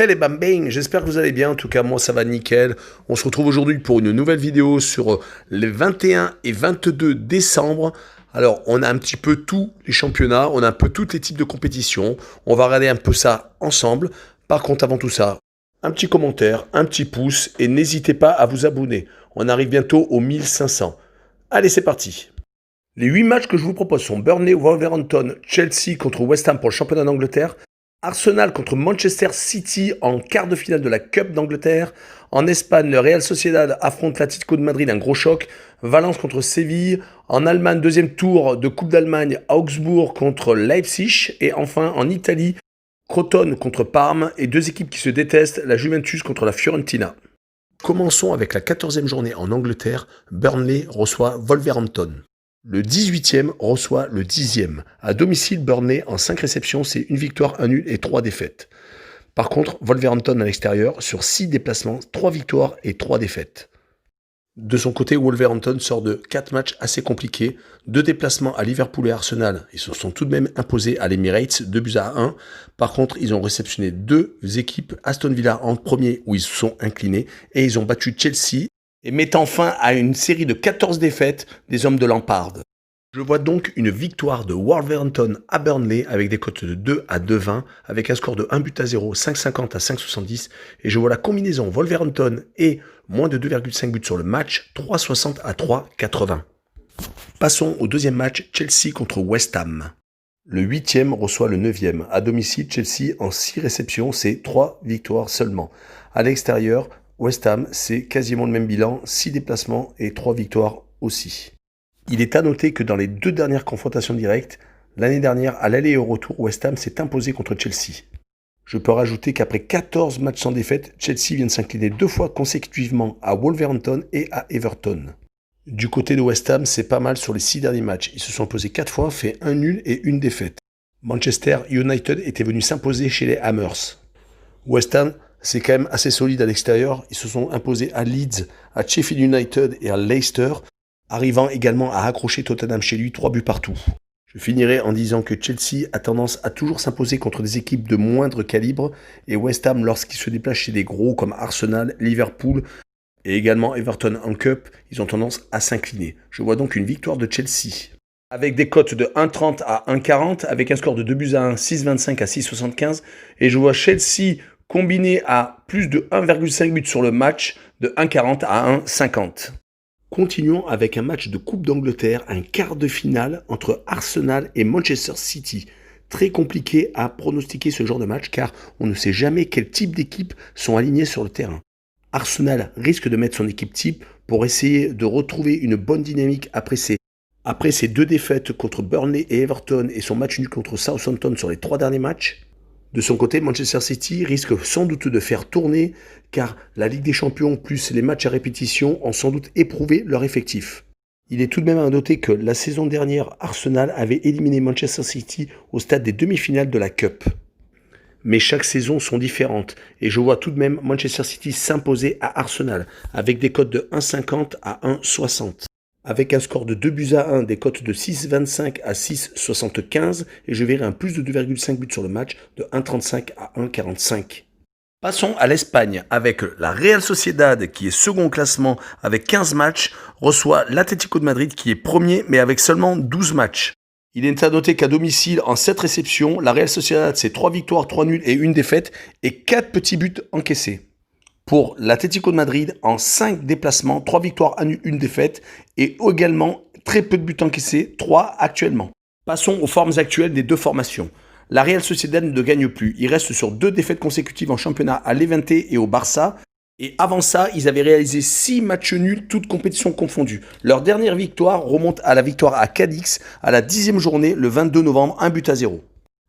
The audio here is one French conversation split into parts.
Hey les bambins, j'espère que vous allez bien, en tout cas moi ça va nickel. On se retrouve aujourd'hui pour une nouvelle vidéo sur les 21 et 22 décembre. Alors on a un petit peu tous les championnats, on a un peu tous les types de compétitions. On va regarder un peu ça ensemble. Par contre avant tout ça, un petit commentaire, un petit pouce et n'hésitez pas à vous abonner. On arrive bientôt aux 1500. Allez c'est parti. Les 8 matchs que je vous propose sont Burnley, Wolverhampton, Chelsea contre West Ham pour le championnat d'Angleterre, Arsenal contre Manchester City en quart de finale de la Cup d'Angleterre. En Espagne, le Real Sociedad affronte l'Atlético de Madrid, un gros choc. Valence contre Séville. En Allemagne, deuxième tour de Coupe d'Allemagne, Augsbourg contre Leipzig. Et enfin, en Italie, Crotone contre Parme et deux équipes qui se détestent, la Juventus contre la Fiorentina. Commençons avec la 14e journée en Angleterre. Burnley reçoit Wolverhampton. Le 18e reçoit le 10e. À domicile, Burnley, en 5 réceptions, c'est une victoire, un nul et 3 défaites. Par contre, Wolverhampton à l'extérieur, sur 6 déplacements, 3 victoires et 3 défaites. De son côté, Wolverhampton sort de 4 matchs assez compliqués. 2 déplacements à Liverpool et Arsenal. Ils se sont tout de même imposés à l'Emirates, 2-1. Par contre, ils ont réceptionné 2 équipes, Aston Villa en premier où ils se sont inclinés, et ils ont battu Chelsea, et mettant fin à une série de 14 défaites des hommes de Lampard. Je vois donc une victoire de Wolverhampton à Burnley avec des cotes de 2 à 2,20, avec un score de 1-0, 5,50 à 5,70, et je vois la combinaison Wolverhampton et moins de 2,5 buts sur le match, 3,60 à 3,80. Passons au deuxième match, Chelsea contre West Ham. Le 8e reçoit le 9e. À domicile, Chelsea en 6 réceptions, c'est 3 victoires seulement. À l'extérieur, West Ham, c'est quasiment le même bilan, 6 déplacements et 3 victoires aussi. Il est à noter que dans les 2 dernières confrontations directes, l'année dernière, à l'aller et au retour, West Ham s'est imposé contre Chelsea. Je peux rajouter qu'après 14 matchs sans défaite, Chelsea vient de s'incliner 2 fois consécutivement à Wolverhampton et à Everton. Du côté de West Ham, c'est pas mal sur les 6 derniers matchs. Ils se sont imposés 4 fois, fait un nul et une défaite. Manchester United était venu s'imposer chez les Hammers. West Ham, c'est quand même assez solide à l'extérieur. Ils se sont imposés à Leeds, à Sheffield United et à Leicester, arrivant également à accrocher Tottenham chez lui, 3 buts partout. Je finirai en disant que Chelsea a tendance à toujours s'imposer contre des équipes de moindre calibre, et West Ham, lorsqu'il se déplace chez des gros comme Arsenal, Liverpool et également Everton en Cup, ils ont tendance à s'incliner. Je vois donc une victoire de Chelsea, avec des cotes de 1,30 à 1,40, avec un score de 2-1, 6,25 à 6,75, et je vois Chelsea combiné à plus de 1,5 but sur le match, de 1,40 à 1,50. Continuons avec un match de Coupe d'Angleterre, un quart de finale entre Arsenal et Manchester City. Très compliqué à pronostiquer ce genre de match car on ne sait jamais quel type d'équipes sont alignées sur le terrain. Arsenal risque de mettre son équipe type pour essayer de retrouver une bonne dynamique après ses 2 défaites contre Burnley et Everton et son match nul contre Southampton sur les 3 derniers matchs. De son côté, Manchester City risque sans doute de faire tourner car la Ligue des Champions plus les matchs à répétition ont sans doute éprouvé leur effectif. Il est tout de même à noter que la saison dernière, Arsenal avait éliminé Manchester City au stade des demi-finales de la Cup. Mais chaque saison sont différentes et je vois tout de même Manchester City s'imposer à Arsenal avec des cotes de 1,50 à 1,60. Avec un score de 2-1, des cotes de 6,25 à 6,75 et je verrai un plus de 2,5 buts sur le match de 1,35 à 1,45. Passons à l'Espagne avec la Real Sociedad qui est second au classement avec 15 matchs, reçoit l'Atlético de Madrid qui est premier mais avec seulement 12 matchs. Il est à noter qu'à domicile, en 7 réceptions, la Real Sociedad c'est 3 victoires, 3 nuls et 1 défaite et 4 petits buts encaissés. Pour l'Atlético de Madrid, en 5 déplacements, 3 victoires, 1 nul, 1 défaite, et également très peu de buts encaissés, 3 actuellement. Passons aux formes actuelles des 2 formations. La Real Sociedad ne gagne plus, il reste sur 2 défaites consécutives en championnat à Levante et au Barça, et avant ça, ils avaient réalisé 6 matchs nuls, toutes compétitions confondues. Leur dernière victoire remonte à la victoire à Cadix, à la 10e journée, le 22 novembre, 1-0.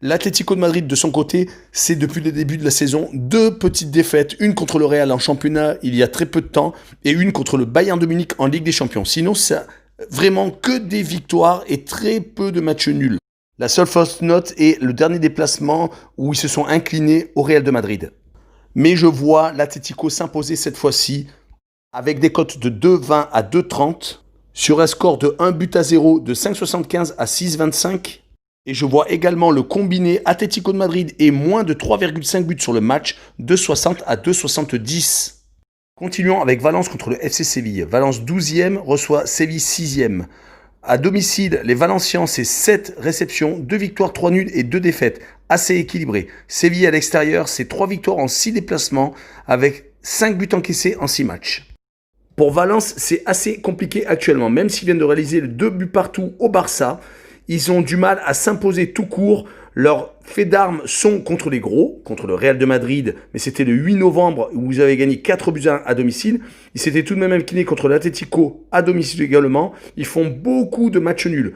L'Atlético de Madrid, de son côté, c'est depuis le début de la saison 2 petites défaites, une contre le Real en championnat il y a très peu de temps et une contre le Bayern de Munich en Ligue des Champions. Sinon, c'est vraiment que des victoires et très peu de matchs nuls. La seule fausse note est le dernier déplacement où ils se sont inclinés au Real de Madrid. Mais je vois l'Atlético s'imposer cette fois-ci avec des cotes de 2,20 à 2,30 sur un score de 1-0 de 5,75 à 6,25. Et je vois également le combiné Atlético de Madrid et moins de 3,5 buts sur le match, 2,60 à 2,70. Continuons avec Valence contre le FC Séville. Valence 12e reçoit Séville 6e. À domicile, les Valencians, c'est 7 réceptions, 2 victoires, 3 nuls et 2 défaites. Assez équilibré. Séville à l'extérieur, c'est 3 victoires en 6 déplacements avec 5 buts encaissés en 6 matchs. Pour Valence, c'est assez compliqué actuellement. Même s'ils viennent de réaliser 2 buts partout au Barça, ils ont du mal à s'imposer tout court. Leurs faits d'armes sont contre les gros, contre le Real de Madrid, mais c'était le 8 novembre où vous avez gagné 4 buts à domicile. Ils s'étaient tout de même inclinés contre l'Atlético à domicile également. Ils font beaucoup de matchs nuls.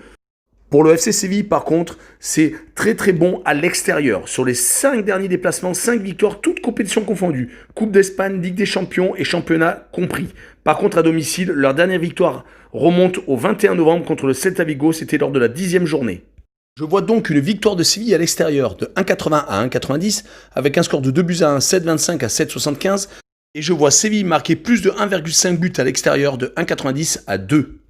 Pour le FC Séville, par contre, c'est très très bon à l'extérieur. Sur les 5 derniers déplacements, 5 victoires, toutes compétitions confondues. Coupe d'Espagne, Ligue des Champions et championnat compris. Par contre, à domicile, leur dernière victoire remonte au 21 novembre contre le Celta Vigo. C'était lors de la 10e journée. Je vois donc une victoire de Séville à l'extérieur de 1,80 à 1,90 avec un score de 2 buts à 1, 7,25 à 7,75. Et je vois Séville marquer plus de 1,5 buts à l'extérieur de 1,90 à 2.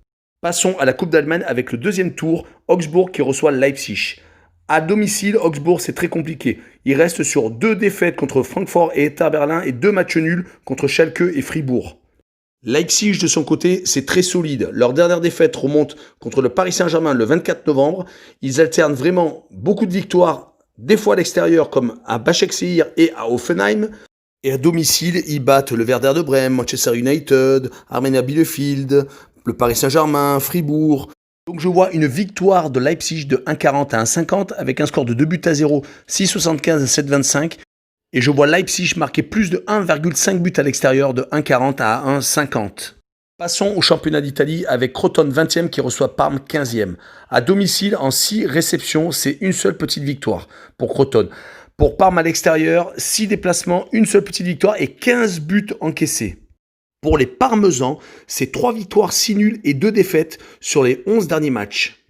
Passons à la Coupe d'Allemagne avec le deuxième tour, Augsbourg qui reçoit Leipzig. À domicile, Augsbourg, c'est très compliqué. Il reste sur 2 défaites contre Francfort et Hertha Berlin et 2 matchs nuls contre Schalke et Fribourg. Leipzig, de son côté, c'est très solide. Leur dernière défaite remonte contre le Paris Saint-Germain le 24 novembre. Ils alternent vraiment beaucoup de victoires, des fois à l'extérieur comme à Başakşehir et à Hoffenheim. Et à domicile, ils battent le Werder de Brême, Manchester United, Arminia Bielefeld, le Paris Saint-Germain, Fribourg. Donc je vois une victoire de Leipzig de 1,40 à 1,50 avec un score de 2 buts à 0, 6,75 à 7,25. Et je vois Leipzig marquer plus de 1,5 buts à l'extérieur de 1,40 à 1,50. Passons au championnat d'Italie avec Crotone 20e qui reçoit Parme 15e. À domicile, en 6 réceptions, c'est une seule petite victoire pour Crotone. Pour Parme à l'extérieur, 6 déplacements, une seule petite victoire et 15 buts encaissés. Pour les Parmesans, c'est 3 victoires, 6 nuls et 2 défaites sur les 11 derniers matchs.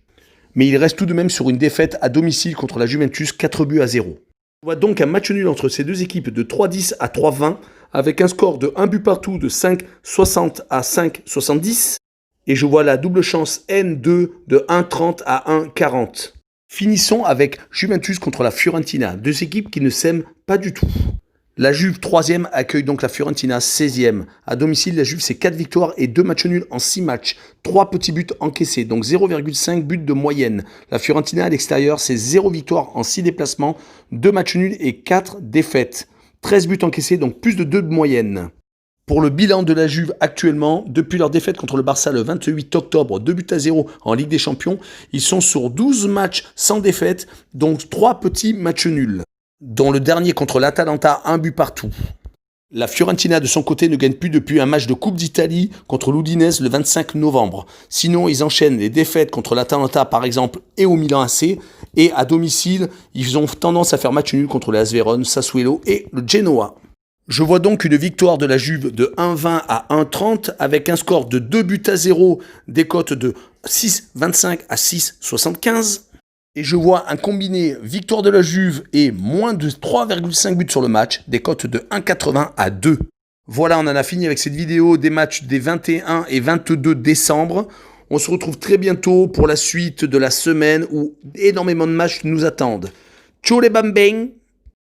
Mais il reste tout de même sur une défaite à domicile contre la Juventus, 4 buts à 0. On voit donc un match nul entre ces deux équipes de 3,10 à 3,20 avec un score de 1 but partout de 5,60 à 5,70. Et je vois la double chance N2 de 1,30 à 1,40. Finissons avec Juventus contre la Fiorentina, deux équipes qui ne s'aiment pas du tout. La Juve 3e accueille donc la Fiorentina 16e. À domicile, la Juve c'est 4 victoires et 2 matchs nuls en 6 matchs. 3 petits buts encaissés, donc 0,5 buts de moyenne. La Fiorentina à l'extérieur c'est 0 victoire en 6 déplacements, 2 matchs nuls et 4 défaites. 13 buts encaissés, donc plus de 2 de moyenne. Pour le bilan de la Juve actuellement, depuis leur défaite contre le Barça le 28 octobre, 2 buts à 0 en Ligue des Champions, ils sont sur 12 matchs sans défaite, donc 3 petits matchs nuls. Dont le dernier contre l'Atalanta, 1 but partout. La Fiorentina de son côté ne gagne plus depuis un match de Coupe d'Italie contre l'Udinese le 25 novembre. Sinon, ils enchaînent les défaites contre l'Atalanta par exemple et au Milan AC. Et à domicile, ils ont tendance à faire match nul contre les AS Vérone, Sassuolo et le Genoa. Je vois donc une victoire de la Juve de 1,20 à 1,30 avec un score de 2 buts à 0, des cotes de 6,25 à 6,75. Et je vois un combiné victoire de la Juve et moins de 3,5 buts sur le match, des cotes de 1,80 à 2. Voilà, on en a fini avec cette vidéo des matchs des 21 et 22 décembre. On se retrouve très bientôt pour la suite de la semaine où énormément de matchs nous attendent. Ciao les bambins!